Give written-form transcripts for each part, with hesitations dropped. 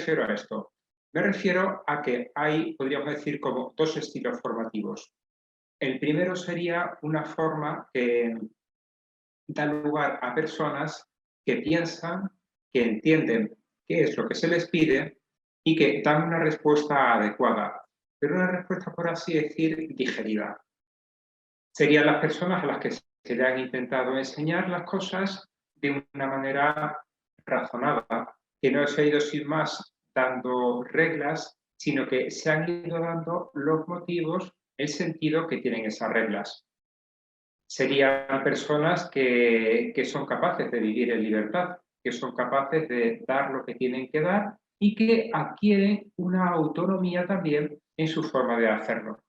refiero a esto? Me refiero a que hay, podríamos decir, como dos estilos formativos. El primero sería una forma que da lugar a personas que piensan, que entienden qué es lo que se les pide y que dan una respuesta adecuada, pero una respuesta, por así decir, digerida. Serían las personas a las que se le han intentado enseñar las cosas de una manera razonada, que no se ha ido sin más dando reglas, sino que se han ido dando los motivos, el sentido que tienen esas reglas. Serían personas que son capaces de vivir en libertad, que son capaces de dar lo que tienen que dar y que adquieren una autonomía también en su forma de hacerlo.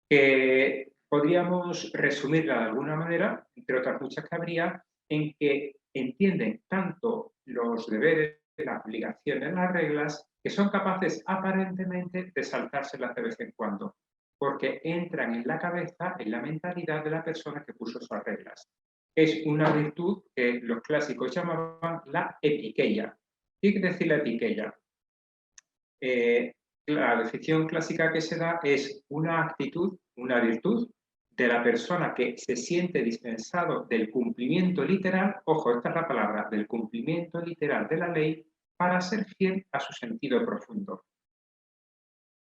Que podríamos resumirla de alguna manera, entre otras muchas que habría, en que entienden tanto los deberes, las obligaciones, las reglas, que son capaces aparentemente de saltárselas de vez en cuando, porque entran en la cabeza, en la mentalidad de la persona que puso esas reglas. Es una virtud que los clásicos llamaban la epiqueia. ¿Qué quiere decir la epiqueia? La definición clásica que se da es una actitud, una virtud de la persona que se siente dispensado del cumplimiento literal, ojo, esta es la palabra, del cumplimiento literal de la ley para ser fiel a su sentido profundo.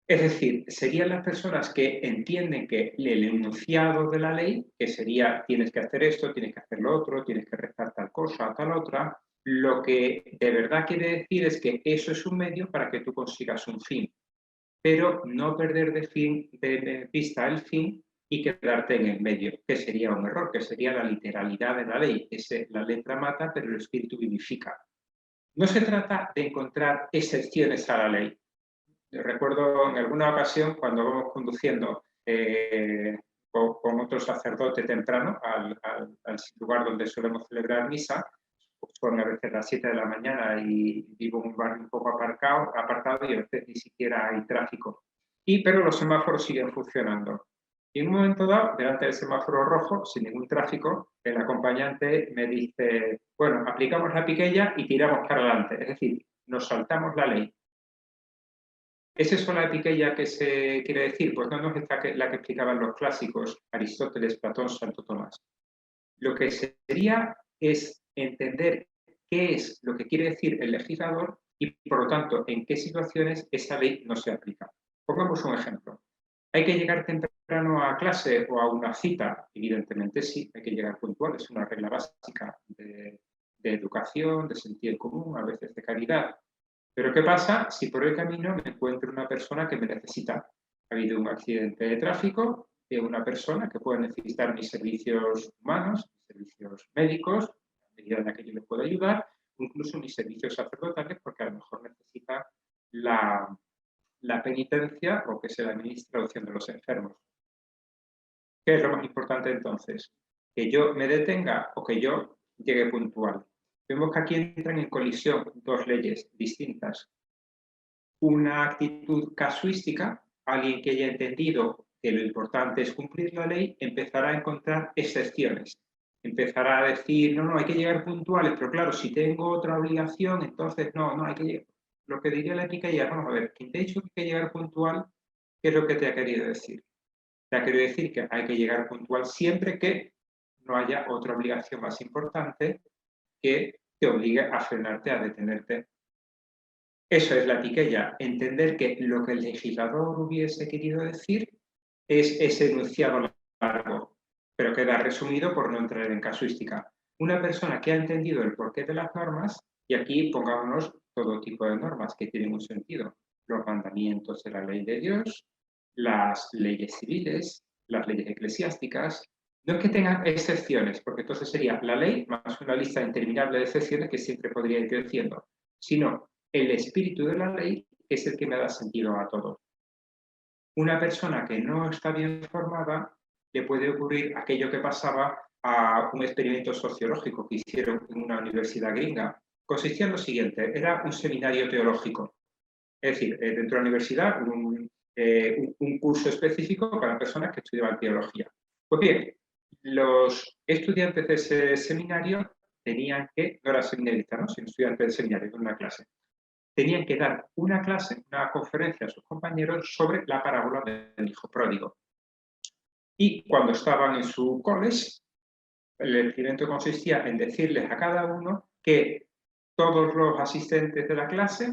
Es decir, serían las personas que entienden que el enunciado de la ley, que sería tienes que hacer esto, tienes que hacer lo otro, tienes que rezar tal cosa, tal otra, lo que de verdad quiere decir es que eso es un medio para que tú consigas un fin, pero no perder de vista el fin y quedarte en el medio, que sería un error, que sería la literalidad de la ley, que la letra mata, pero el espíritu vivifica. No se trata de encontrar excepciones a la ley. Recuerdo en alguna ocasión cuando vamos conduciendo con otro sacerdote temprano al lugar donde solemos celebrar misa, son a veces las 7 de la mañana y vivo en un barrio un poco apartado y a veces ni siquiera hay tráfico. Pero los semáforos siguen funcionando. Y en un momento dado, delante del semáforo rojo, sin ningún tráfico, el acompañante me dice, bueno, aplicamos la piquella y tiramos para adelante. Es decir, nos saltamos la ley. ¿Es eso la epiqueia que se quiere decir? Pues no es la que explicaban los clásicos, Aristóteles, Platón, Santo Tomás. Lo que sería es entender qué es lo que quiere decir el legislador y, por lo tanto, en qué situaciones esa ley no se aplica. Pongamos un ejemplo. ¿Hay que llegar temprano a clase o a una cita? Evidentemente sí, hay que llegar puntual, es una regla básica de educación, de sentido común, a veces de caridad. Pero ¿qué pasa si por el camino me encuentro una persona que me necesita? Ha habido un accidente de tráfico de una persona que puede necesitar mis servicios humanos, mis servicios médicos, a medida en la que yo le puedo ayudar, incluso mis servicios sacerdotales, porque a lo mejor necesita la penitencia o que se le administre la opción de los enfermos. ¿Qué es lo más importante entonces? ¿Que yo me detenga o que yo llegue puntual? Vemos que aquí entran en colisión dos leyes distintas. Una actitud casuística, alguien que haya entendido que lo importante es cumplir la ley, empezará a encontrar excepciones. Empezará a decir, no, hay que llegar puntuales, pero claro, si tengo otra obligación, entonces no, hay que llegar. Lo que diría la epiqueia, vamos a ver, quien te ha dicho que hay que llegar puntual, ¿qué es lo que te ha querido decir? Te ha querido decir que hay que llegar puntual siempre que no haya otra obligación más importante que te obligue a frenarte, a detenerte. Eso es la piquella, entender que lo que el legislador hubiese querido decir es ese enunciado largo, pero queda resumido por no entrar en casuística. Una persona que ha entendido el porqué de las normas, y aquí pongámonos todo tipo de normas que tienen un sentido, los mandamientos de la ley de Dios, las leyes civiles, las leyes eclesiásticas, no es que tengan excepciones, porque entonces sería la ley más una lista interminable de excepciones que siempre podría ir creciendo, sino el espíritu de la ley es el que me da sentido a todo. Una persona que no está bien formada le puede ocurrir aquello que pasaba a un experimento sociológico que hicieron en una universidad gringa. Consistía en lo siguiente, era un seminario teológico. Es decir, dentro de la universidad, un curso específico para personas que estudiaban teología. Pues bien, los estudiantes de ese seminario tenían que, no eran seminaristas, ¿no?, sino estudiantes del seminario, de una clase, tenían que dar una clase, una conferencia a sus compañeros sobre la parábola del hijo pródigo. Y cuando estaban en su college, el experimento consistía en decirles a cada uno que todos los asistentes de la clase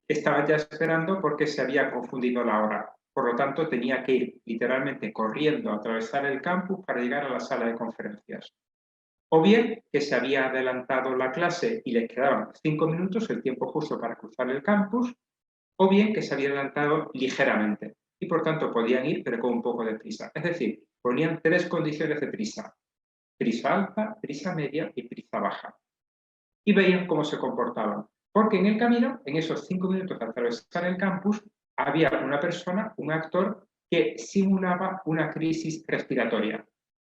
estaban ya esperando porque se había confundido la hora. Por lo tanto, tenía que ir literalmente corriendo a atravesar el campus para llegar a la sala de conferencias. O bien que se había adelantado la clase y les quedaban 5 minutos, el tiempo justo para cruzar el campus, o bien que se había adelantado ligeramente y por tanto podían ir pero con un poco de prisa. Es decir, ponían 3 condiciones de prisa: prisa alta, prisa media y prisa baja. Y veían cómo se comportaban. Porque en el camino, en esos 5 minutos de atravesar el campus, había una persona, un actor, que simulaba una crisis respiratoria.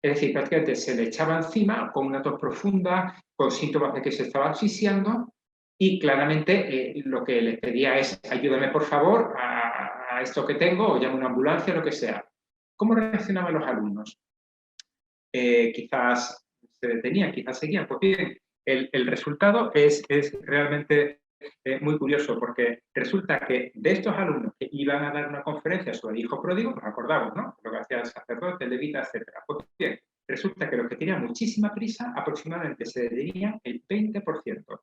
Es decir, prácticamente se le echaba encima con una tos profunda, con síntomas de que se estaba asfixiando, y claramente lo que les pedía es: ayúdame por favor a esto que tengo, o llame una ambulancia, lo que sea. ¿Cómo reaccionaban los alumnos? Quizás se detenían, quizás seguían. Pues bien, el resultado es realmente muy curioso, porque resulta que de estos alumnos que iban a dar una conferencia sobre el hijo pródigo, nos acordamos, ¿no? Lo que hacía el sacerdote, el levita, etc. Pues bien, resulta que los que tenían muchísima prisa aproximadamente se detenían el 20%.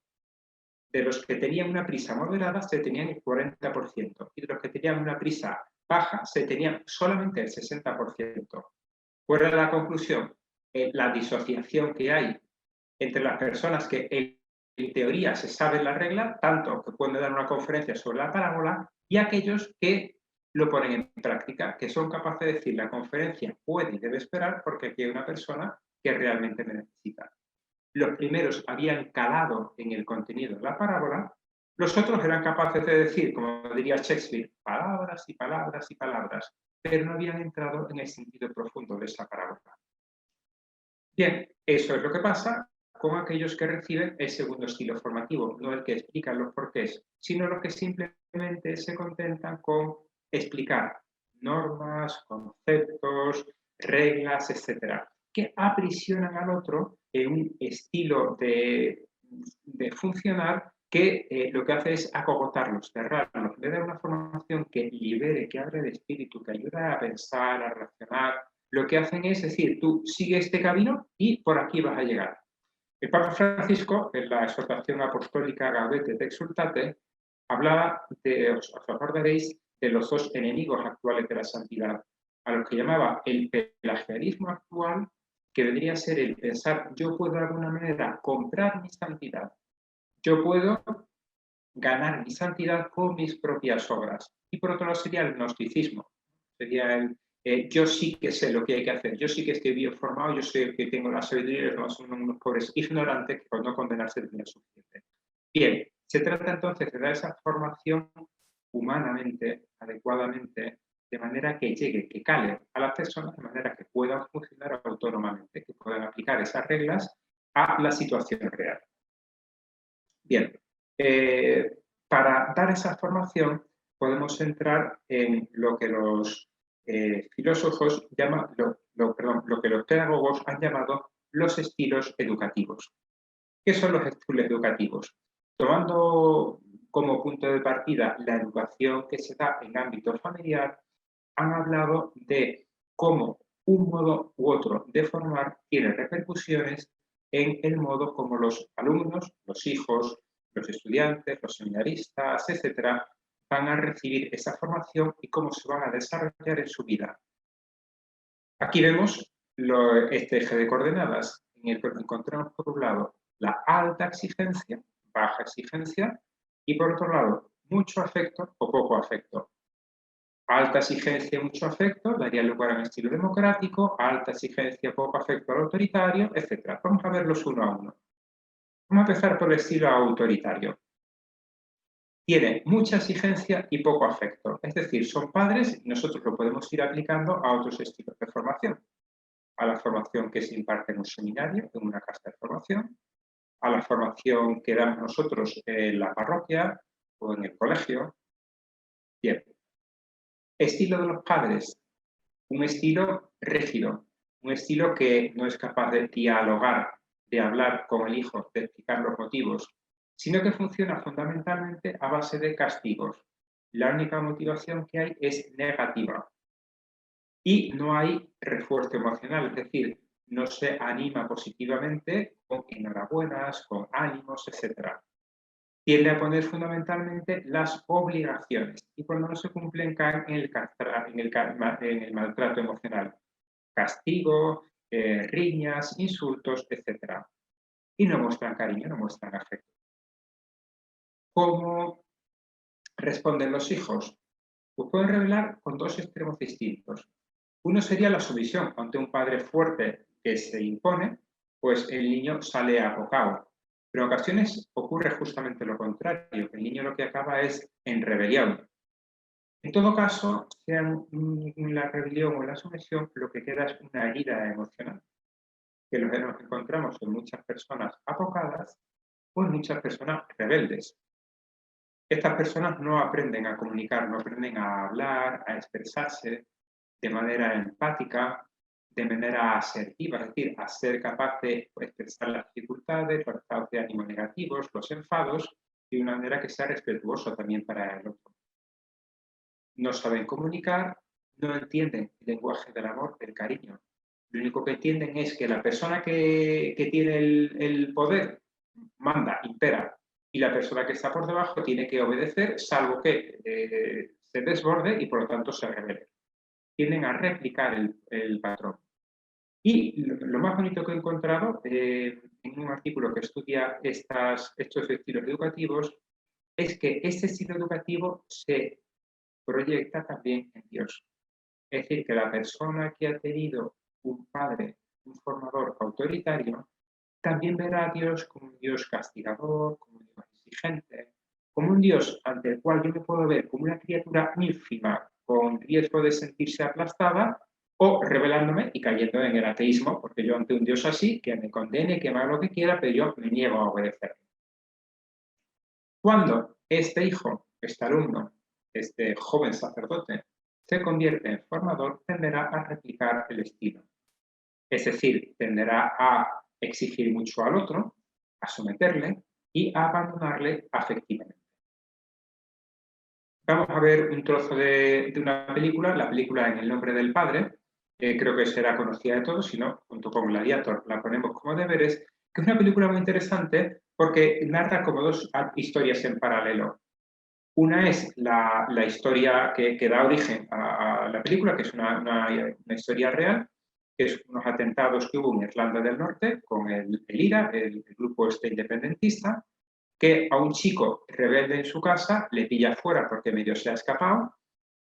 De los que tenían una prisa moderada se detenían el 40%. Y de los que tenían una prisa baja se detenían solamente el 60%. ¿Cuál era la conclusión? La disociación que hay entre las personas que en teoría se saben la regla, tanto que pueden dar una conferencia sobre la parábola, y aquellos que lo ponen en práctica, que son capaces de decir: la conferencia puede y debe esperar porque aquí hay una persona que realmente me necesita. Los primeros habían calado en el contenido de la parábola, los otros eran capaces de decir, como diría Shakespeare, palabras y palabras y palabras, pero no habían entrado en el sentido profundo de esa parábola. Bien, eso es lo que pasa con aquellos que reciben el segundo estilo formativo, no el que explica los porqués, sino los que simplemente se contentan con explicar normas, conceptos, reglas, etcétera, que aprisionan al otro en un estilo de funcionar que lo que hace es acogotarlos, cerrarlos, le da una formación que libere, que abre el espíritu, que ayuda a pensar, a relacionar. Lo que hacen es decir: tú sigue este camino y por aquí vas a llegar. El Papa Francisco, en la exhortación apostólica Gaudete et Exsultate, hablaba os acordaréis, de los dos enemigos actuales de la santidad, a los que llamaba el pelagianismo actual, que vendría a ser el pensar: yo puedo de alguna manera comprar mi santidad, yo puedo ganar mi santidad con mis propias obras. Y por otro lado sería el gnosticismo, sería el yo sí que sé lo que hay que hacer, yo sí que estoy bien formado, yo sé que tengo la sabiduría, y los demás son unos pobres ignorantes que por no condenarse tenían suficiente. Bien, se trata entonces de dar esa formación humanamente, adecuadamente, de manera que llegue, que cale a las personas, de manera que puedan funcionar autónomamente, que puedan aplicar esas reglas a la situación real. Bien, para dar esa formación podemos entrar en lo que los filósofos llaman, lo que los pedagogos han llamado los estilos educativos. ¿Qué son los estilos educativos? Tomando como punto de partida la educación que se da en ámbito familiar, han hablado de cómo un modo u otro de formar tiene repercusiones en el modo como los alumnos, los hijos, los estudiantes, los seminaristas, etcétera, van a recibir esa formación y cómo se van a desarrollar en su vida. Aquí vemos este eje de coordenadas en el que encontramos por un lado la alta exigencia, baja exigencia, y por otro lado mucho afecto o poco afecto. Alta exigencia, mucho afecto, daría lugar a un estilo democrático; alta exigencia, poco afecto al autoritario, etc. Vamos a verlos uno a uno. Vamos a empezar por el estilo autoritario. Tiene mucha exigencia y poco afecto. Es decir, son padres y nosotros lo podemos ir aplicando a otros estilos de formación. A la formación que se imparte en un seminario, en una casa de formación, a la formación que damos nosotros en la parroquia o en el colegio. Bien. Estilo de los padres, un estilo rígido, un estilo que no es capaz de dialogar, de hablar con el hijo, de explicar los motivos, sino que funciona fundamentalmente a base de castigos. La única motivación que hay es negativa y no hay refuerzo emocional, es decir, no se anima positivamente con enhorabuenas, con ánimos, etc. Tiende a poner fundamentalmente las obligaciones y cuando no se cumplen caen en el maltrato emocional. Castigo, riñas, insultos, etc. Y no muestran cariño, no muestran afecto. ¿Cómo responden los hijos? Pues pueden revelar con dos extremos distintos. Uno sería la sumisión ante un padre fuerte que se impone, pues el niño sale apocado. Pero en ocasiones ocurre justamente lo contrario, el niño lo que acaba es en rebelión. En todo caso, sea en la rebelión o en la sumisión, lo que queda es una herida emocional, que nos encontramos en muchas personas apocadas o en muchas personas rebeldes. Estas personas no aprenden a comunicar, no aprenden a hablar, a expresarse de manera empática, de manera asertiva, es decir, a ser capaz de expresar las dificultades, los estados de ánimo negativos, los enfados, de una manera que sea respetuosa también para el otro. No saben comunicar, no entienden el lenguaje del amor, del cariño. Lo único que entienden es que la persona que tiene el poder manda, impera, y la persona que está por debajo tiene que obedecer, salvo que se desborde y por lo tanto se rebele. Tienden a replicar el patrón. Y lo más bonito que he encontrado en un artículo que estudia estos estilos educativos es que este estilo educativo se proyecta también en Dios. Es decir, que la persona que ha tenido un padre, un formador autoritario, también verá a Dios como un Dios castigador, como un Dios exigente, como un Dios ante el cual yo me puedo ver como una criatura ínfima con riesgo de sentirse aplastada o rebelándome y cayendo en el ateísmo, porque yo ante un Dios así, que me condene, que me haga lo que quiera, pero yo me niego a obedecer. Cuando este hijo, este alumno, este joven sacerdote, se convierte en formador, tenderá a replicar el estilo. Es decir, tenderá a exigir mucho al otro, a someterle y a abandonarle afectivamente. Vamos a ver un trozo de una película, la película En el nombre del padre, que creo que será conocida de todos, si no, junto con Gladiator la ponemos como deberes, que es una película muy interesante porque narra como dos historias en paralelo. Una es la historia que da origen a la película, que es una historia real, que es unos atentados que hubo en Irlanda del Norte con el IRA, el grupo este independentista, que a un chico rebelde en su casa le pilla fuera porque medio se ha escapado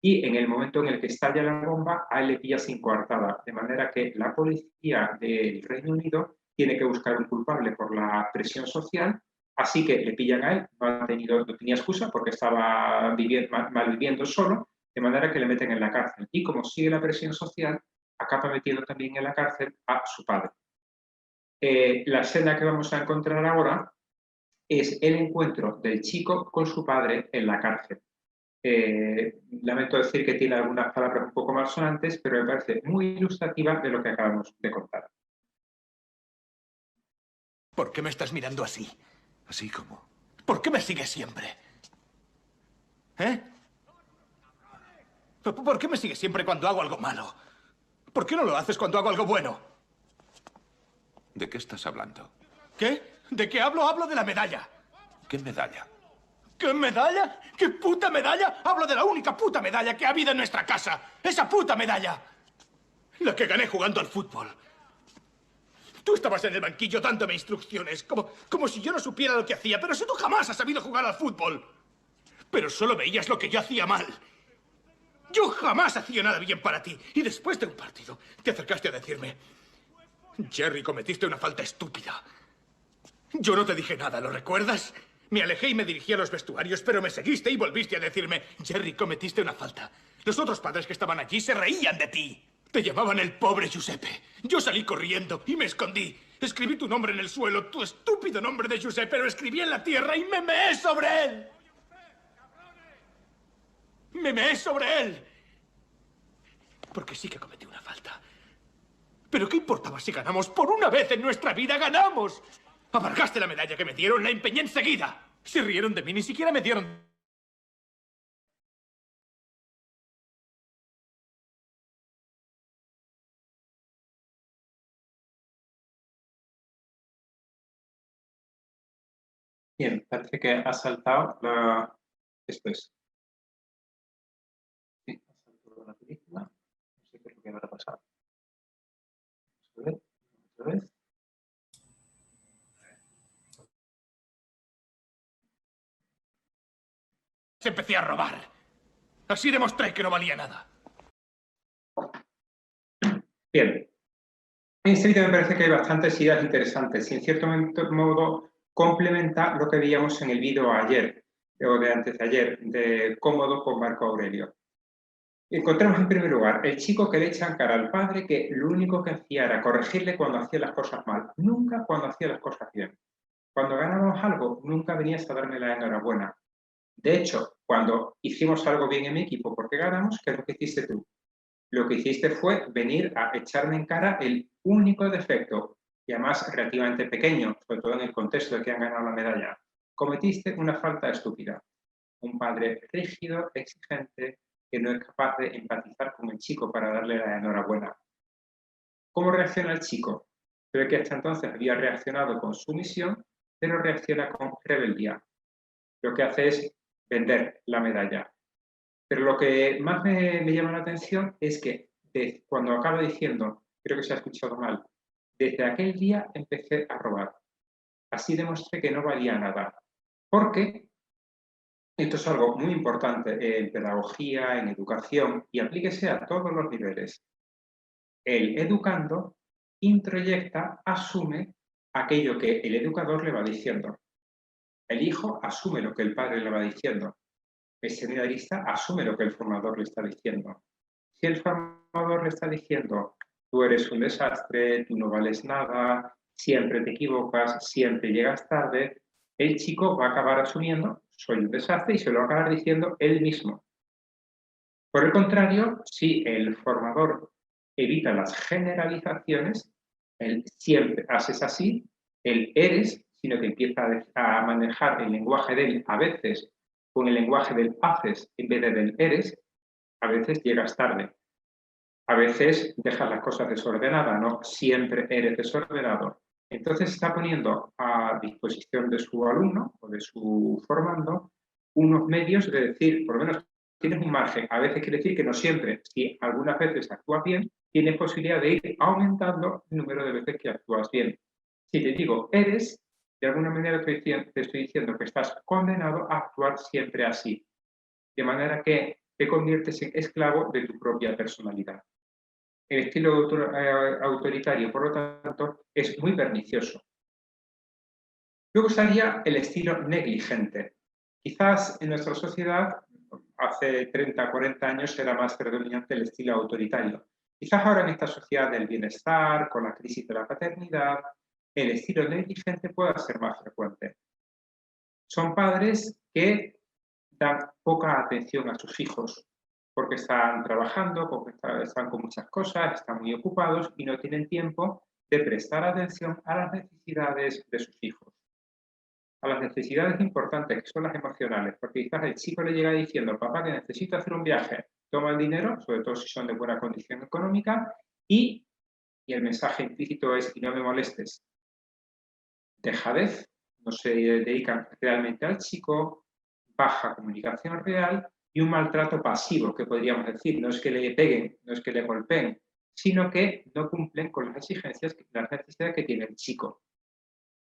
y en el momento en el que estalla la bomba, a él le pilla sin coartada, de manera que la policía del Reino Unido tiene que buscar un culpable por la presión social. Así que le pillan a él, no tenía excusa porque estaba malviviendo solo, de manera que le meten en la cárcel. Y como sigue la presión social, acaba metiendo también en la cárcel a su padre. La escena que vamos a encontrar ahora es el encuentro del chico con su padre en la cárcel. Lamento decir que tiene algunas palabras un poco malsonantes, pero me parece muy ilustrativa de lo que acabamos de contar. ¿Por qué me estás mirando así? ¿Así como? ¿Por qué me sigues siempre? ¿Eh? ¿Por qué me sigues siempre cuando hago algo malo? ¿Por qué no lo haces cuando hago algo bueno? ¿De qué estás hablando? ¿Qué? ¿De qué hablo? Hablo de la medalla. ¿Qué medalla? ¿Qué medalla? ¿Qué puta medalla? Hablo de la única puta medalla que ha habido en nuestra casa. ¡Esa puta medalla! La que gané jugando al fútbol. Tú estabas en el banquillo dándome instrucciones, como si yo no supiera lo que hacía, pero si tú jamás has sabido jugar al fútbol. Pero solo veías lo que yo hacía mal. Yo jamás hacía nada bien para ti. Y después de un partido, te acercaste a decirme: Jerry, cometiste una falta estúpida. Yo no te dije nada, ¿lo recuerdas? Me alejé y me dirigí a los vestuarios, pero me seguiste y volviste a decirme: Jerry, cometiste una falta. Los otros padres que estaban allí se reían de ti. Te llamaban el pobre Giuseppe. Yo salí corriendo y me escondí. Escribí tu nombre en el suelo, tu estúpido nombre de Giuseppe, lo escribí en la tierra y me meé sobre él. Me meé sobre él. Porque sí que cometí una falta. ¿Pero qué importaba si ganamos? Por una vez en nuestra vida ganamos. Aparcaste la medalla que me dieron, la empeñé enseguida. Se rieron de mí, ni siquiera me dieron... Bien, parece que ha saltado la... Esto es. Sí, ha saltado la película. No sé qué es lo que habrá pasado. Vamos a ver, otra vez. Empecé a robar. Así demostré que no valía nada. Bien. En este vídeo me parece que hay bastantes ideas interesantes y en cierto modo complementa lo que veíamos en el vídeo ayer o de antes de ayer, de Cómodo con Marco Aurelio. Encontramos en primer lugar el chico que le echa en cara al padre que lo único que hacía era corregirle cuando hacía las cosas mal, nunca cuando hacía las cosas bien. Cuando ganábamos algo, nunca venías a darme la enhorabuena. De hecho, cuando hicimos algo bien en mi equipo porque ganamos, ¿qué es lo que hiciste tú? Lo que hiciste fue venir a echarme en cara el único defecto, y además relativamente pequeño, sobre todo en el contexto de que han ganado la medalla. Cometiste una falta estúpida. Un padre rígido, exigente, que no es capaz de empatizar con el chico para darle la enhorabuena. ¿Cómo reacciona el chico? Se ve que hasta entonces había reaccionado con sumisión, pero reacciona con rebeldía. Lo que hace es vender la medalla. Pero lo que más me llama la atención es que cuando acaba diciendo, creo que se ha escuchado mal, desde aquel día empecé a robar. Así demostré que no valía nada. Porque esto es algo muy importante en pedagogía, en educación, y aplíquese a todos los niveles. El educando introyecta, asume aquello que el educador le va diciendo. El hijo asume lo que el padre le va diciendo. El seminarista asume lo que el formador le está diciendo. Si el formador le está diciendo, tú eres un desastre, tú no vales nada, siempre te equivocas, siempre llegas tarde, el chico va a acabar asumiendo, soy un desastre, y se lo va a acabar diciendo él mismo. Por el contrario, si el formador evita las generalizaciones, el siempre haces así, el eres, sino que empieza a manejar el lenguaje del a veces con el lenguaje del haces en vez de del eres, a veces llegas tarde. A veces dejas las cosas desordenadas, no siempre eres desordenado. Entonces está poniendo a disposición de su alumno o de su formando unos medios de decir, por lo menos tienes un margen. A veces quiere decir que no siempre, si algunas veces actúas bien, tienes posibilidad de ir aumentando el número de veces que actúas bien. Si te digo eres, de alguna manera te estoy diciendo que estás condenado a actuar siempre así. De manera que te conviertes en esclavo de tu propia personalidad. El estilo autoritario, por lo tanto, es muy pernicioso. Luego estaría el estilo negligente. Quizás en nuestra sociedad, hace 30, 40 años, era más predominante el estilo autoritario. Quizás ahora en esta sociedad del bienestar, con la crisis de la paternidad, el estilo negligente pueda ser más frecuente. Son padres que dan poca atención a sus hijos, porque están trabajando, porque están con muchas cosas, están muy ocupados y no tienen tiempo de prestar atención a las necesidades de sus hijos. A las necesidades importantes, que son las emocionales, porque quizás el chico le llega diciendo, papá, que necesito hacer un viaje, toma el dinero, sobre todo si son de buena condición económica, y el mensaje implícito es, y no me molestes. Dejadez, no se dedican realmente al chico, baja comunicación real y un maltrato pasivo, que podríamos decir, no es que le peguen, no es que le golpeen, sino que no cumplen con las exigencias, las necesidades que tiene el chico.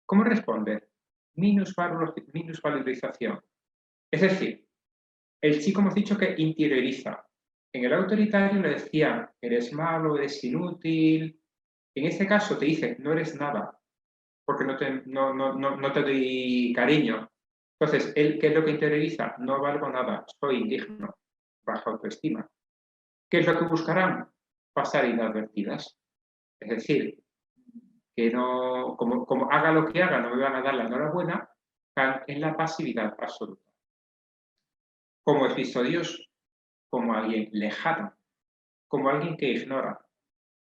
¿Cómo responde? Minusvalorización. Es decir, el chico hemos dicho que interioriza. En el autoritario le decía, eres malo, eres inútil. En este caso te dice, no eres nada, porque no te doy cariño. Entonces, ¿él qué es lo que interioriza? No valgo nada, soy indigno, baja autoestima. ¿Qué es lo que buscarán? Pasar inadvertidas. Es decir, que no, como haga lo que haga, no me van a dar la enhorabuena, están en la pasividad absoluta. ¿Cómo es visto Dios? Como alguien lejano, como alguien que ignora.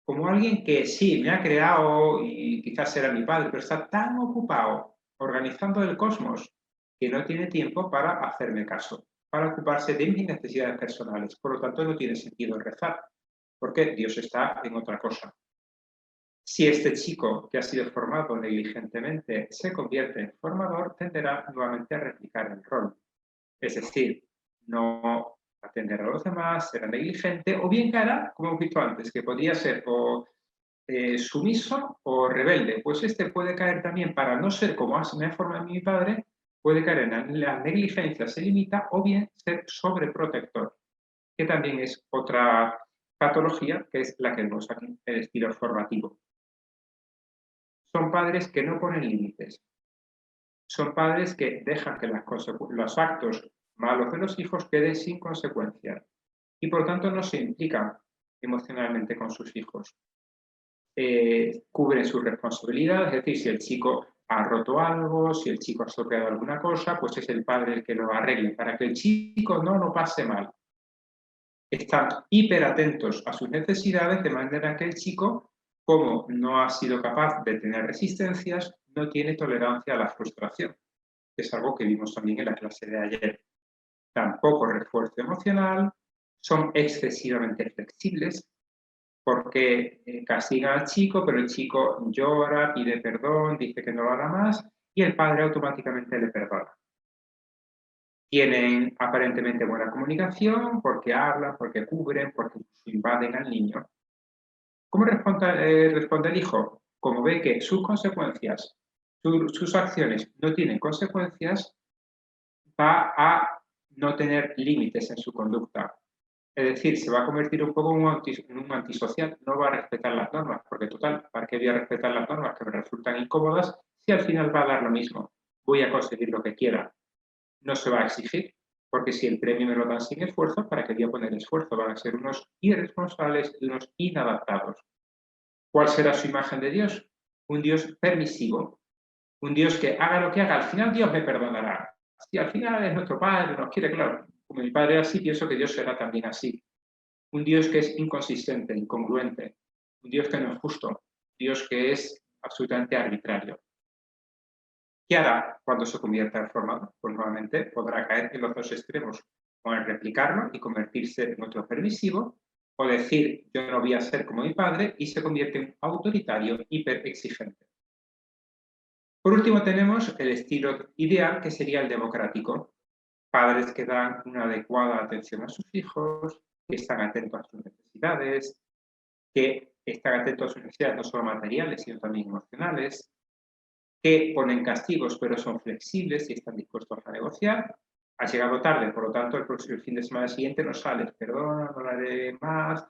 como alguien que sí, me ha creado y quizás era mi padre, pero está tan ocupado organizando el cosmos que no tiene tiempo para hacerme caso, para ocuparse de mis necesidades personales. Por lo tanto, no tiene sentido rezar, porque Dios está en otra cosa. Si este chico que ha sido formado negligentemente se convierte en formador, tenderá nuevamente a replicar el rol. Es decir, no atender a los demás, será negligente, o bien caerá, como hemos visto antes, que podría ser o sumiso o rebelde. Pues este puede caer también, para no ser como me ha formado mi padre, puede caer en la negligencia, se limita, o bien ser sobreprotector, que también es otra patología, que es la que vemos aquí, el estilo formativo. Son padres que no ponen límites. Son padres que dejan que los actos malos de los hijos queden sin consecuencias y por tanto no se implican emocionalmente con sus hijos. Cubren su responsabilidad, es decir, si el chico ha roto algo, si el chico ha estropeado alguna cosa, pues es el padre el que lo arregle para que el chico no lo pase mal. Están hiperatentos a sus necesidades de manera que el chico, como no ha sido capaz de tener resistencias, no tiene tolerancia a la frustración, que es algo que vimos también en la clase de ayer. Tampoco refuerzo emocional, son excesivamente flexibles, porque castigan al chico, pero el chico llora, pide perdón, dice que no lo hará más, y el padre automáticamente le perdona. Tienen aparentemente buena comunicación, porque hablan, porque cubren, porque invaden al niño. ¿Cómo responde el hijo? Como ve que sus consecuencias, sus acciones no tienen consecuencias, va a no tener límites en su conducta. Es decir, se va a convertir un poco en un antisocial, no va a respetar las normas, porque total, ¿para qué voy a respetar las normas que me resultan incómodas si al final va a dar lo mismo? Voy a conseguir lo que quiera. No se va a exigir, porque si el premio me lo dan sin esfuerzo, ¿para qué voy a poner esfuerzo? Van a ser unos irresponsables y unos inadaptados. ¿Cuál será su imagen de Dios? Un Dios permisivo, un Dios que haga lo que haga, al final Dios me perdonará. Si al final es nuestro Padre, nos quiere, claro, como mi Padre es así, pienso que Dios será también así. Un Dios que es inconsistente, incongruente, un Dios que no es justo, un Dios que es absolutamente arbitrario. ¿Qué hará cuando se convierta en formador? Pues nuevamente podrá caer en los dos extremos, o en replicarlo y convertirse en otro permisivo, o decir yo no voy a ser como mi padre y se convierte en autoritario, hiperexigente. Por último tenemos el estilo ideal, que sería el democrático. Padres que dan una adecuada atención a sus hijos, que están atentos a sus necesidades, que están atentos a sus necesidades no solo materiales, sino también emocionales, que ponen castigos pero son flexibles y están dispuestos a negociar. Has llegado tarde, por lo tanto, el fin de semana siguiente no sales, perdona, no lo haré más,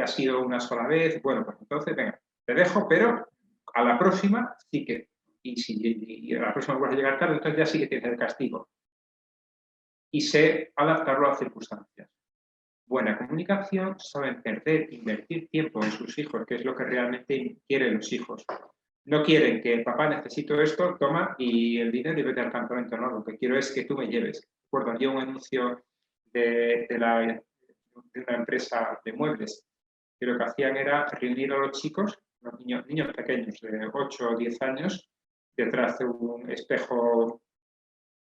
ha sido una sola vez, bueno, pues entonces, venga, te dejo, pero a la próxima sí que, y a la próxima vuelves a llegar tarde, entonces ya sí que tienes el castigo. Y sé adaptarlo a las circunstancias. Buena comunicación, saben invertir tiempo en sus hijos, que es lo que realmente quieren los hijos. No quieren que papá necesito esto, toma y el dinero y vete al campamento, no, lo que quiero es que tú me lleves. Recuerdo, había un anuncio de una empresa de muebles que lo que hacían era reunir a los chicos, los niños pequeños de 8 o 10 años, detrás de un espejo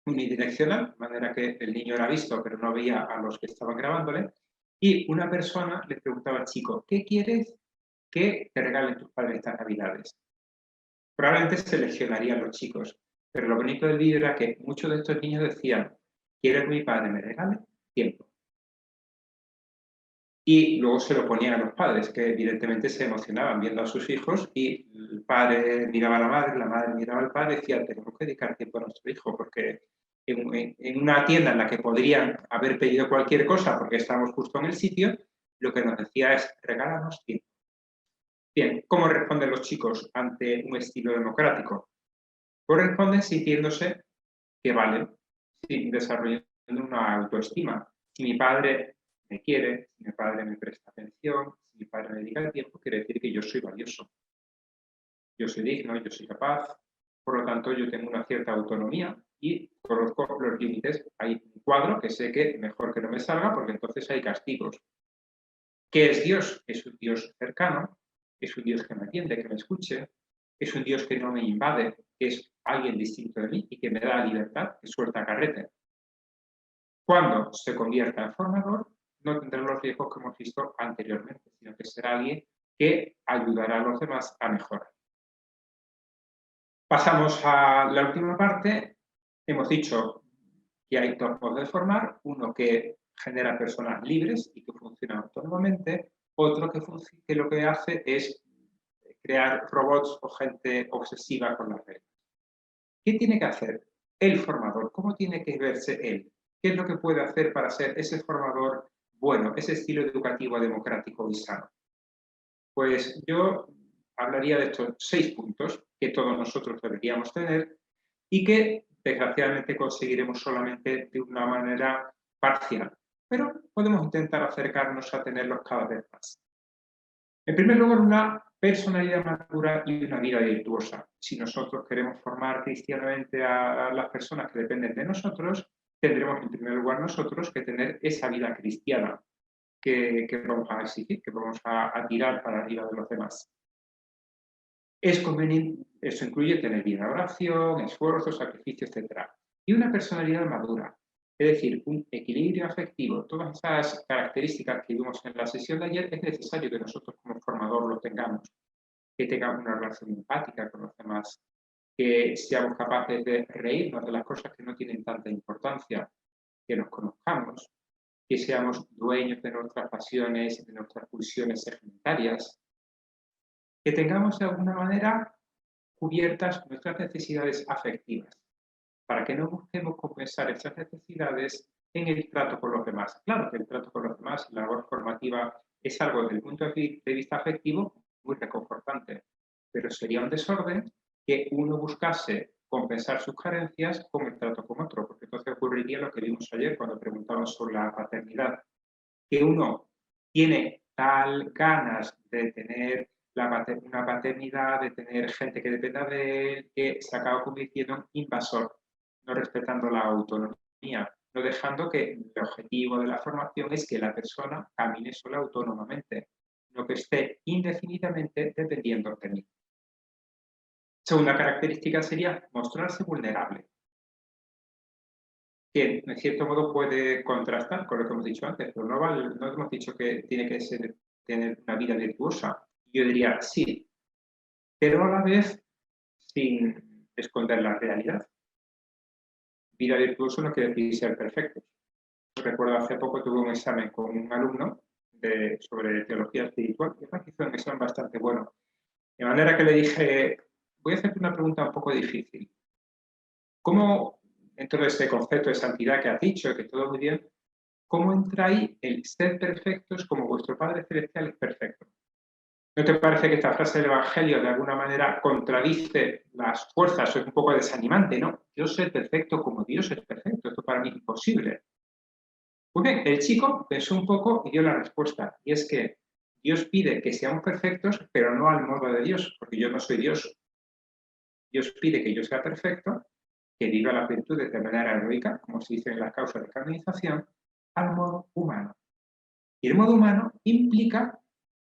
unidireccional, de manera que el niño era visto pero no veía a los que estaban grabándole, y una persona le preguntaba al chico, ¿qué quieres que te regalen tus padres estas navidades? Probablemente seleccionarían los chicos, pero lo bonito del vídeo era que muchos de estos niños decían, quiero que mi padre me regale tiempo. Y luego se lo ponían a los padres, que evidentemente se emocionaban viendo a sus hijos y el padre miraba a la madre miraba al padre y decía, tenemos que dedicar tiempo a nuestro hijo, porque en una tienda en la que podrían haber pedido cualquier cosa porque estamos justo en el sitio, lo que nos decía es, regálanos tiempo. Bien, ¿cómo responden los chicos ante un estilo democrático? Pues responden sintiéndose que valen, desarrollando una autoestima. Si mi padre me quiere, si mi padre me presta atención, si mi padre me dedica el tiempo, quiere decir que yo soy valioso. Yo soy digno, yo soy capaz, por lo tanto yo tengo una cierta autonomía y conozco los límites. Hay un cuadro que sé que mejor que no me salga porque entonces hay castigos. ¿Qué es Dios? Es un Dios cercano, es un Dios que me atiende, que me escuche, es un Dios que no me invade, que es alguien distinto de mí y que me da libertad, que suelta carrete. Cuando se convierta en formador, no tendrá los riesgos que hemos visto anteriormente, sino que será alguien que ayudará a los demás a mejorar. Pasamos a la última parte. Hemos dicho que hay dos modos de formar, uno que genera personas libres y que funcionan autónomamente, otro que lo que hace es crear robots o gente obsesiva con las reglas. ¿Qué tiene que hacer el formador? ¿Cómo tiene que verse él? ¿Qué es lo que puede hacer para ser ese formador bueno, ese estilo educativo democrático y sano? Pues yo hablaría de estos 6 puntos que todos nosotros deberíamos tener y que desgraciadamente conseguiremos solamente de una manera parcial, pero podemos intentar acercarnos a tenerlos cada vez más. En primer lugar, una personalidad madura y una vida virtuosa. Si nosotros queremos formar cristianamente a las personas que dependen de nosotros, tendremos en primer lugar nosotros que tener esa vida cristiana que vamos a exigir, que vamos a tirar para arriba de los demás. Es conveniente, eso incluye tener vida de oración, esfuerzo, sacrificio, etc. Y una personalidad madura, es decir, un equilibrio afectivo. Todas esas características que vimos en la sesión de ayer es necesario que nosotros como formador lo tengamos, que tengamos una relación empática con los demás, que seamos capaces de reírnos de las cosas que no tienen tanta importancia, que nos conozcamos, que seamos dueños de nuestras pasiones, de nuestras pulsiones secundarias, que tengamos de alguna manera cubiertas nuestras necesidades afectivas, para que no busquemos compensar esas necesidades en el trato con los demás. Claro que el trato con los demás, la labor formativa, es algo desde el punto de vista afectivo muy reconfortante, pero sería un desorden que uno buscase compensar sus carencias con el trato con otro, porque entonces ocurriría lo que vimos ayer cuando preguntamos sobre la paternidad, que uno tiene tal ganas de tener una paternidad, de tener gente que dependa de él, que se acaba convirtiendo en invasor, no respetando la autonomía, no dejando que el objetivo de la formación es que la persona camine sola autónomamente, no que esté indefinidamente dependiendo de mí. Segunda característica sería mostrarse vulnerable, que en cierto modo puede contrastar con lo que hemos dicho antes, pero no hemos dicho que tiene que tener una vida virtuosa. Yo diría sí, pero a la vez sin esconder la realidad. Vida virtuosa no quiere decir ser perfecto. Recuerdo hace poco tuve un examen con un alumno sobre teología espiritual y me hizo un examen bastante bueno. De manera que le dije, voy a hacerte una pregunta un poco difícil. ¿Cómo, dentro de ese concepto de santidad que has dicho, que todo muy bien, cómo entra ahí el ser perfectos como vuestro Padre Celestial es perfecto? ¿No te parece que esta frase del Evangelio de alguna manera contradice las fuerzas? Es un poco desanimante, ¿no? Yo soy perfecto como Dios es perfecto. Esto para mí es imposible. Pues bien, el chico pensó un poco y dio la respuesta. Y es que Dios pide que seamos perfectos, pero no al modo de Dios, porque yo no soy Dios. Dios pide que yo sea perfecto, que viva las virtudes de manera heroica, como se dice en las causas de canonización, al modo humano. Y el modo humano implica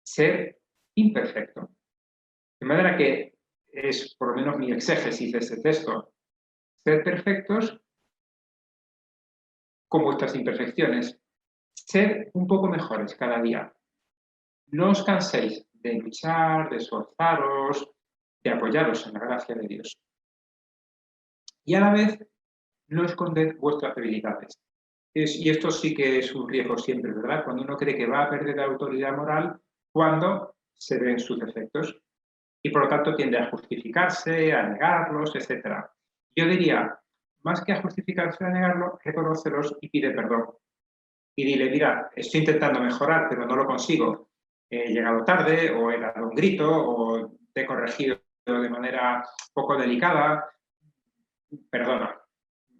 ser imperfecto. De manera que es, por lo menos, mi exégesis de este texto, ser perfectos con vuestras imperfecciones, ser un poco mejores cada día. No os canséis de luchar, de esforzaros, de apoyaros en la gracia de Dios. Y a la vez, no esconded vuestras debilidades. Y esto sí que es un riesgo siempre, ¿verdad? Cuando uno cree que va a perder la autoridad moral, cuando se ven sus defectos. Y por lo tanto tiende a justificarse, a negarlos, etc. Yo diría, más que a justificarse, a negarlos, reconócelos y pide perdón. Y dile, mira, estoy intentando mejorar, pero no lo consigo. He llegado tarde, o he dado un grito, o te he corregido de manera poco delicada. Perdona,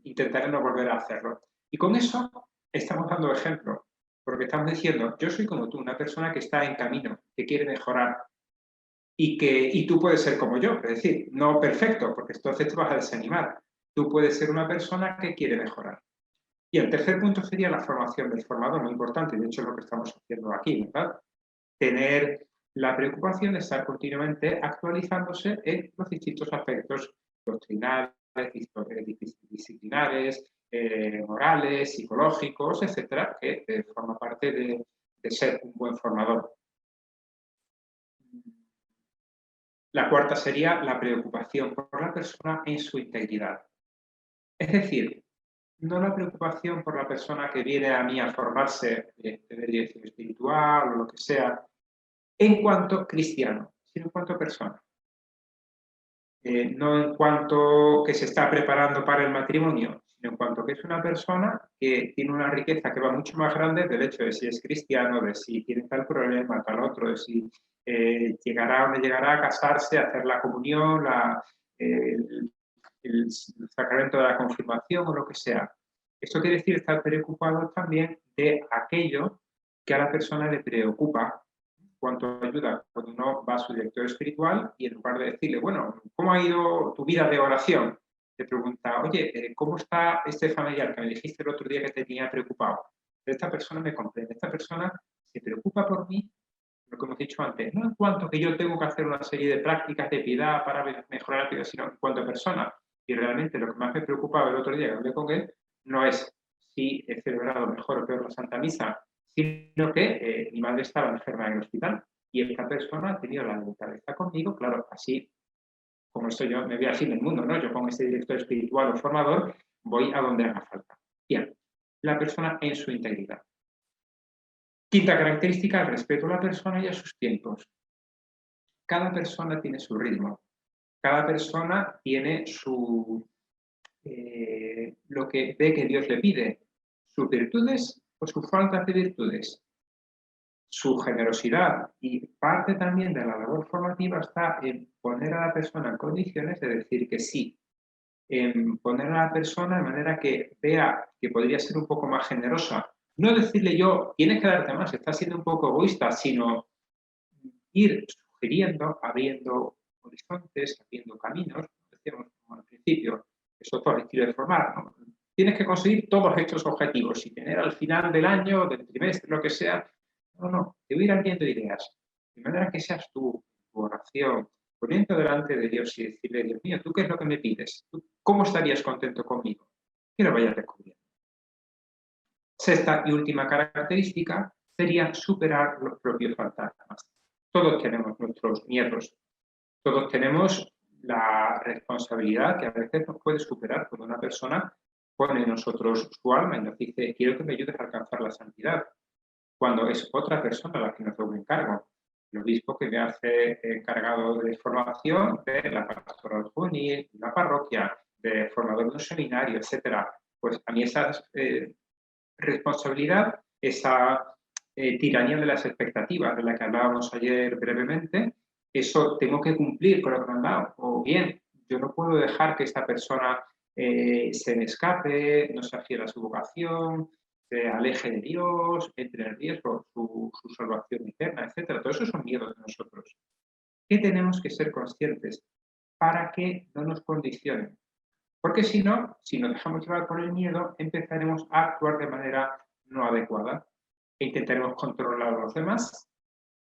intentaré no volver a hacerlo. Y con eso estamos dando ejemplo, porque estamos diciendo, yo soy como tú, una persona que está en camino, que quiere mejorar, y tú puedes ser como yo, es decir, no perfecto, porque entonces te vas a desanimar. Tú puedes ser una persona que quiere mejorar. Y el tercer punto sería la formación del formador, muy importante, de hecho es lo que estamos haciendo aquí, ¿verdad? tener la preocupación de estar continuamente actualizándose en los distintos aspectos doctrinales, disciplinares, morales, psicológicos, etcétera, que forma parte de ser un buen formador. La cuarta sería la preocupación por la persona en su integridad. Es decir, no la preocupación por la persona que viene a mí a formarse, tener dirección espiritual o lo que sea, en cuanto cristiano, sino en cuanto persona. No en cuanto que se está preparando para el matrimonio, sino en cuanto que es una persona que tiene una riqueza que va mucho más grande del hecho de si es cristiano, de si tiene tal problema, tal otro, de si llegará o no llegará a casarse, a hacer la comunión, el sacramento de la confirmación o lo que sea. Esto quiere decir estar preocupado también de aquello que a la persona le preocupa. Cuánto ayuda cuando uno va a su director espiritual y en lugar de decirle, bueno, ¿cómo ha ido tu vida de oración? Te pregunta, oye, ¿cómo está este familiar que me dijiste el otro día que te tenía preocupado? Esta persona me comprende, esta persona se preocupa por mí, lo que hemos dicho antes, no en cuanto que yo tengo que hacer una serie de prácticas de piedad para mejorar la vida, sino en cuanto a persona. Y realmente lo que más me preocupaba el otro día que hablé con él no es si he celebrado mejor o peor la Santa Misa, sino que mi madre estaba enferma en el hospital y esta persona ha tenido la delicadeza conmigo, claro, así como estoy yo, me voy al fin del mundo, ¿no? Yo con este director espiritual o formador voy a donde haga falta. Bien, la persona en su integridad. Quinta característica, el respeto a la persona y a sus tiempos. Cada persona tiene su ritmo, cada persona tiene lo que ve que Dios le pide, sus virtudes o sus faltas de virtudes, su generosidad, y parte también de la labor formativa está en poner a la persona en condiciones de decir que sí, en poner a la persona de manera que vea que podría ser un poco más generosa. No decirle yo, tienes que darte más, estás siendo un poco egoísta, sino ir sugiriendo, abriendo horizontes, abriendo caminos, decíamos como al principio, eso es todo el estilo de formar, ¿no? Tienes que conseguir todos estos objetivos y tener al final del año, del trimestre, lo que sea. No, te voy a ir abriendo ideas, de manera que seas tú, tu oración, poniendo delante de Dios y decirle, Dios mío, ¿tú qué es lo que me pides? ¿Tú cómo estarías contento conmigo? Que lo vayas descubriendo. Sexta y última característica sería superar los propios fantasmas. Todos tenemos nuestros miedos, todos tenemos la responsabilidad que a veces nos puede superar cuando una persona pone en nosotros su alma y nos dice, quiero que me ayudes a alcanzar la santidad, cuando es otra persona la que nos da un encargo. El obispo que me hace encargado de formación de la pastoral juvenil, de la parroquia, de formador de un seminario, etcétera. Pues a mí esa responsabilidad, esa tiranía de las expectativas de la que hablábamos ayer brevemente, eso tengo que cumplir con lo que me han dado. O bien, yo no puedo dejar que esta persona se me escape, no se adhiera a su vocación, se aleje de Dios, entre en riesgo su salvación eterna, etc. Todos esos son miedos de nosotros. ¿Qué tenemos que ser conscientes para que no nos condicionen? Porque si no, si nos dejamos llevar por el miedo, empezaremos a actuar de manera no adecuada e intentaremos controlar a los demás,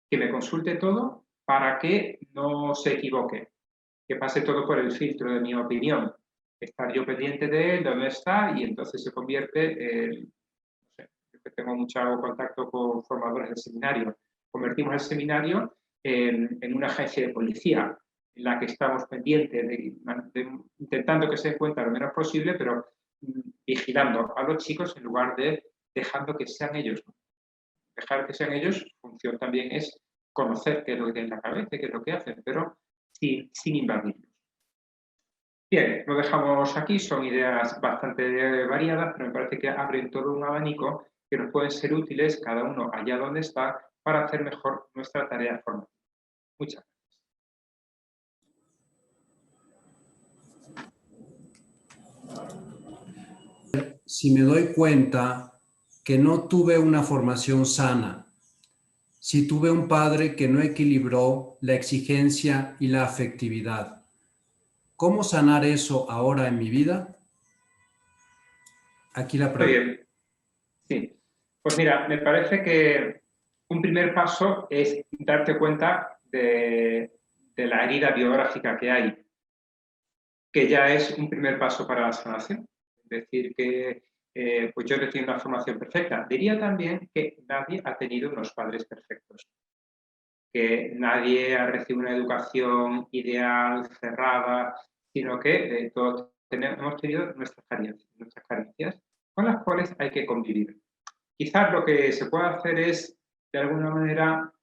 que me consulte todo para que no se equivoque, que pase todo por el filtro de mi opinión, estar yo pendiente de él, de dónde está, y entonces se convierte en, no sé, yo que tengo mucho contacto con formadores del seminario, convertimos el seminario en una agencia de policía, en la que estamos pendientes intentando que se den cuenta lo menos posible, pero vigilando a los chicos en lugar de dejando que sean ellos. Dejar que sean ellos, su función también es conocer qué es lo que tienen en la cabeza, qué es lo que hacen, pero sin invadirlos. Bien, lo dejamos aquí, son ideas bastante variadas, pero me parece que abren todo un abanico que nos pueden ser útiles, cada uno allá donde está, para hacer mejor nuestra tarea formativa. Muchas gracias. Si me doy cuenta que no tuve una formación sana, si tuve un padre que no equilibró la exigencia y la afectividad, ¿cómo sanar eso ahora en mi vida? Aquí la pregunta. Muy bien. Sí. Pues mira, me parece que un primer paso es darte cuenta de la herida biográfica que hay, que ya es un primer paso para la sanación. Es decir, que pues yo no tengo una formación perfecta. Diría también que nadie ha tenido unos padres perfectos, que nadie ha recibido una educación ideal, cerrada, sino que todos hemos tenido nuestras carencias, con las cuales hay que convivir. Quizás lo que se puede hacer es, de alguna manera,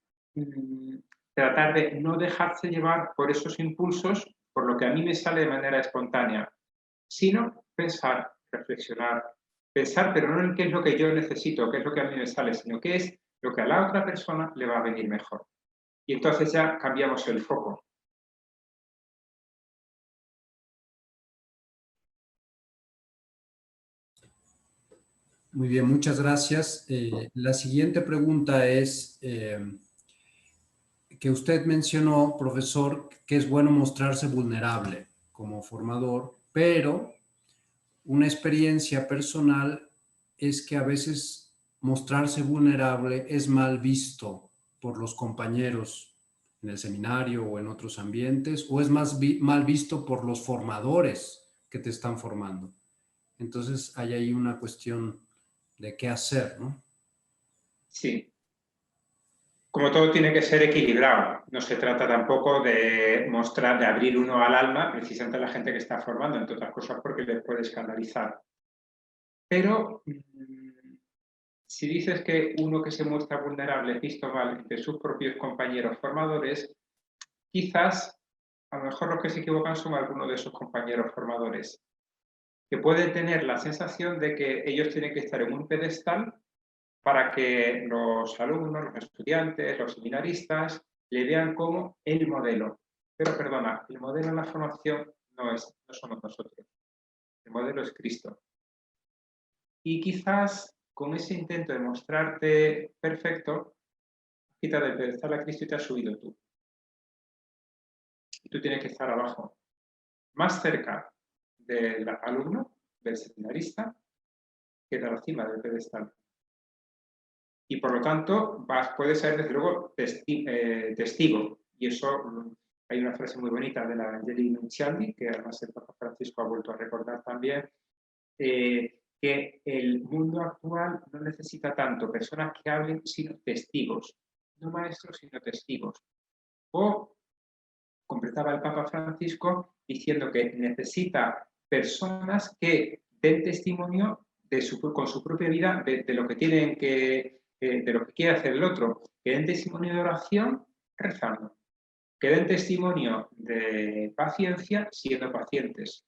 tratar de no dejarse llevar por esos impulsos, por lo que a mí me sale de manera espontánea, sino pensar, reflexionar, pensar, pero no en qué es lo que yo necesito, qué es lo que a mí me sale, sino qué es lo que a la otra persona le va a venir mejor. Y entonces ya cambiamos el foco. Muy bien, muchas gracias. La siguiente pregunta es que usted mencionó, profesor, que es bueno mostrarse vulnerable como formador, pero una experiencia personal es que a veces mostrarse vulnerable es mal visto por los compañeros en el seminario o en otros ambientes, o es mal visto por los formadores que te están formando. Entonces hay ahí una cuestión de qué hacer, ¿no? Sí. Como todo tiene que ser equilibrado. No se trata tampoco de mostrar, de abrir uno al alma, precisamente a la gente que está formando, entre otras cosas porque le puede escandalizar. Pero si dices que uno que se muestra vulnerable es visto mal entre sus propios compañeros formadores, quizás a lo mejor los que se equivocan son algunos de esos compañeros formadores, que pueden tener la sensación de que ellos tienen que estar en un pedestal para que los alumnos, los estudiantes, los seminaristas le vean como el modelo. Pero perdona, el modelo en la formación no somos nosotros. El modelo es Cristo. Y quizás con ese intento de mostrarte perfecto, quitas del pedestal a Cristo y te has subido tú. Y tú tienes que estar abajo, más cerca del alumno, del seminarista, que de la cima del pedestal. Y por lo tanto, puedes ser desde luego testigo. Y eso, hay una frase muy bonita de la Evangelii Nuntiandi, que además el Papa Francisco ha vuelto a recordar también, que el mundo actual no necesita tanto personas que hablen, sino testigos. No maestros, sino testigos. O completaba el Papa Francisco diciendo que necesita personas que den testimonio con su propia vida de lo que tienen de lo que quiere hacer el otro, que den testimonio de oración rezando, que den testimonio de paciencia siendo pacientes.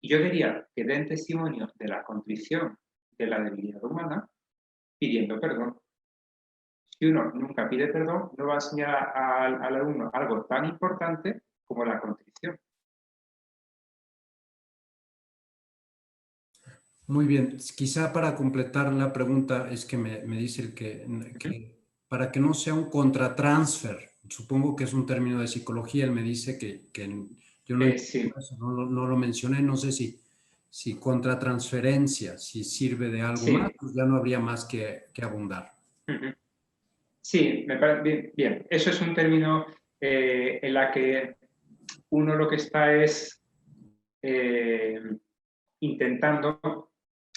Y yo diría que den testimonio de la contrición, de la debilidad humana, pidiendo perdón. Si uno nunca pide perdón, no va a enseñar al alumno algo tan importante como la contrición. Muy bien, quizá para completar la pregunta es que me dice el que para que no sea un contratransfer, supongo que es un término de psicología, él me dice que yo no, Sí. no lo mencioné, no sé si contratransferencia, si sirve de algo más, Sí. pues ya no habría más que abundar. Sí, me parece bien, bien. Eso es un término en la que uno lo que está es intentando,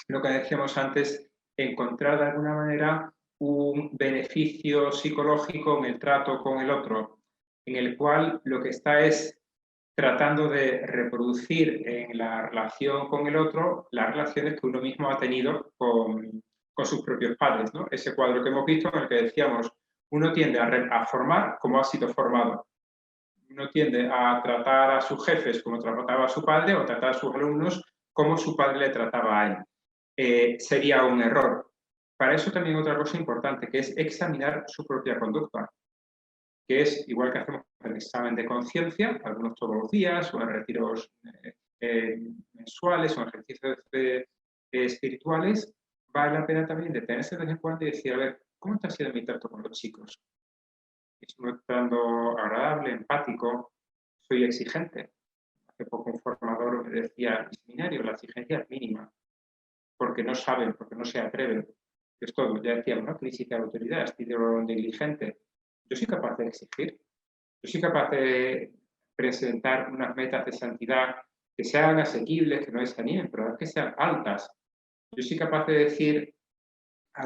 lo que decíamos antes, encontrar de alguna manera un beneficio psicológico en el trato con el otro, en el cual lo que está es tratando de reproducir en la relación con el otro las relaciones que uno mismo ha tenido con sus propios padres, ¿no? Ese cuadro que hemos visto en el que decíamos, uno tiende a formar como ha sido formado. Uno tiende a tratar a sus jefes como trataba a su padre o tratar a sus alumnos como su padre le trataba a él. Sería un error. Para eso también otra cosa importante, que es examinar su propia conducta, que es igual que hacemos el examen de conciencia, algunos todos los días, o en retiros mensuales, o en ejercicios espirituales, vale la pena también detenerse de vez en cuando y decir, a ver, ¿cómo está siendo mi trato con los chicos? ¿Estoy tratando agradable, empático? ¿Soy exigente? Hace poco un formador me decía, en el seminario, la exigencia es mínima, porque no saben, porque no se atreven. Esto ya decíamos, ¿no? Crisis de autoridad, estilo negligente. Yo soy capaz de exigir, yo soy capaz de presentar unas metas de santidad que sean asequibles, que no desanimen, pero que sean altas. Yo soy capaz de decir a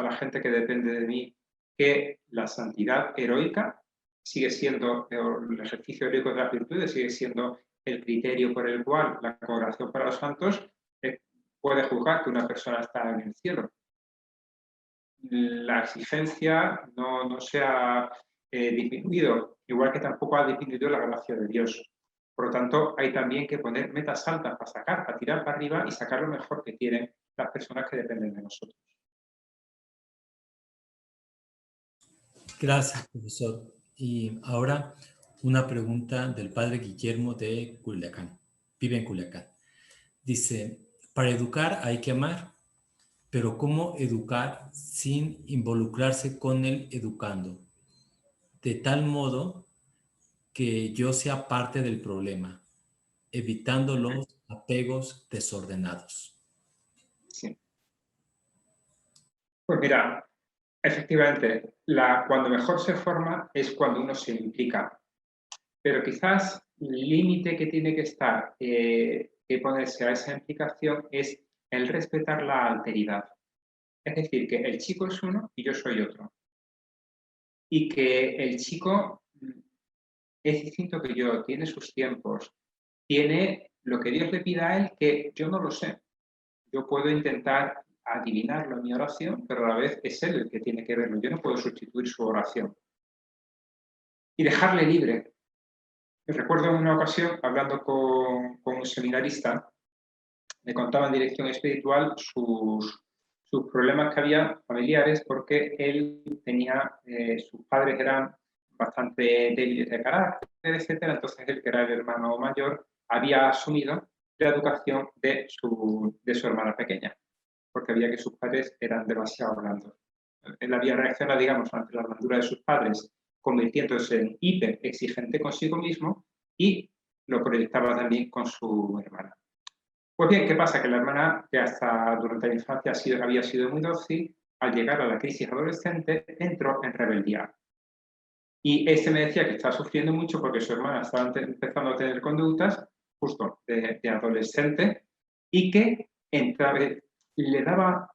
la gente que depende de mí que la santidad heroica sigue siendo, el ejercicio heroico de las virtudes sigue siendo el criterio por el cual la congregación para los santos puede juzgar que una persona está en el cielo. La exigencia no se ha disminuido, igual que tampoco ha disminuido la gracia de Dios. Por lo tanto, hay también que poner metas altas para sacar, para tirar para arriba y sacar lo mejor que tienen las personas que dependen de nosotros. Gracias, profesor. Y ahora una pregunta del padre Guillermo de Culiacán. Vive en Culiacán. Dice, para educar hay que amar, pero ¿cómo educar sin involucrarse con el educando? De tal modo que yo sea parte del problema, evitando los apegos desordenados. Sí. Pues mira, efectivamente, cuando mejor se forma es cuando uno se implica. Pero quizás el límite que tiene que estar, que ponerse a esa implicación es el respetar la alteridad. Es decir, que el chico es uno y yo soy otro. Y que el chico es distinto que yo, tiene sus tiempos, tiene lo que Dios le pida a él que yo no lo sé. Yo puedo intentar adivinarlo en mi oración, pero a la vez es él el que tiene que verlo. Yo no puedo sustituir su oración. Y dejarle libre. Recuerdo en una ocasión, hablando con un seminarista, me contaba en dirección espiritual sus problemas que había familiares porque él tenía, sus padres eran bastante débiles de carácter, etcétera. Entonces él, que era el hermano mayor, había asumido la educación de su hermana pequeña, porque veía que sus padres eran demasiado blandos. Él había reaccionado, digamos, ante la blandura de sus padres, convirtiéndose en hiper exigente consigo mismo y lo proyectaba también con su hermana. Pues bien, ¿qué pasa? Que la hermana, que hasta durante la infancia había sido muy dócil, al llegar a la crisis adolescente, entró en rebeldía. Y este me decía que estaba sufriendo mucho porque su hermana estaba empezando a tener conductas justo de adolescente y que le daba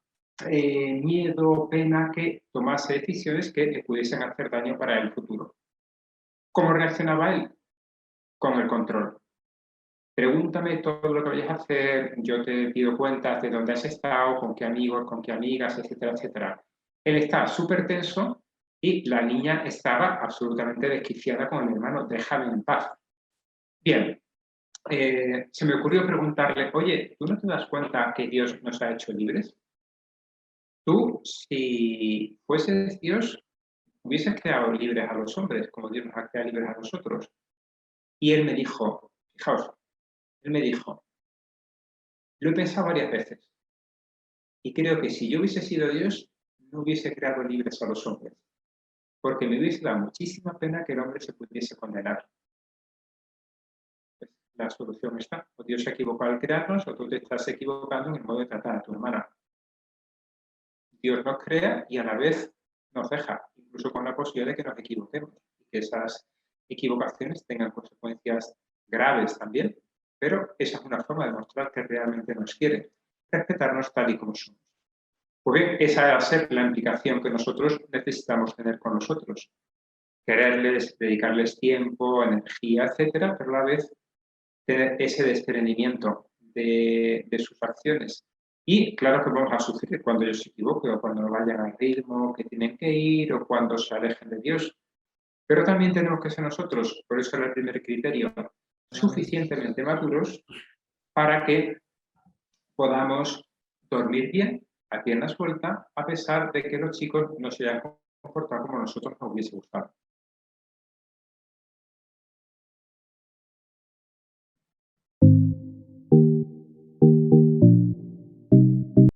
miedo, pena que tomase decisiones que le pudiesen hacer daño para el futuro. ¿Cómo reaccionaba él? Con el control. Pregúntame todo lo que vayas a hacer, yo te pido cuentas de dónde has estado, con qué amigos, con qué amigas, etcétera, etcétera. Él está súper tenso y la niña estaba absolutamente desquiciada con el hermano, déjame en paz. Bien, se me ocurrió preguntarle, oye, ¿tú no te das cuenta que Dios nos ha hecho libres? Tú, si fueses Dios, hubieses creado libres a los hombres, como Dios nos ha creado libres a nosotros. Y él me dijo, fijaos, él me dijo, lo he pensado varias veces y creo que si yo hubiese sido Dios, no hubiese creado libres a los hombres, porque me hubiese dado muchísima pena que el hombre se pudiese condenar. Pues la solución está, o Dios se equivocó al crearnos, o tú te estás equivocando en el modo de tratar a tu hermana. Dios nos crea y a la vez nos deja, incluso con la posibilidad de que nos equivoquemos, y que esas equivocaciones tengan consecuencias graves también, pero esa es una forma de mostrar que realmente nos quiere, respetarnos tal y como somos. Pues bien, esa va a ser la implicación que nosotros necesitamos tener con nosotros. Quererles, dedicarles tiempo, energía, etcétera, pero a la vez tener ese desprendimiento de sus acciones. Y claro que vamos a sufrir cuando ellos se equivoquen o cuando no vayan al ritmo que tienen que ir o cuando se alejen de Dios. Pero también tenemos que ser nosotros, por eso era el primer criterio, suficientemente maduros para que podamos dormir bien, a pierna suelta, a pesar de que los chicos no se hayan comportado como nosotros nos hubiese gustado.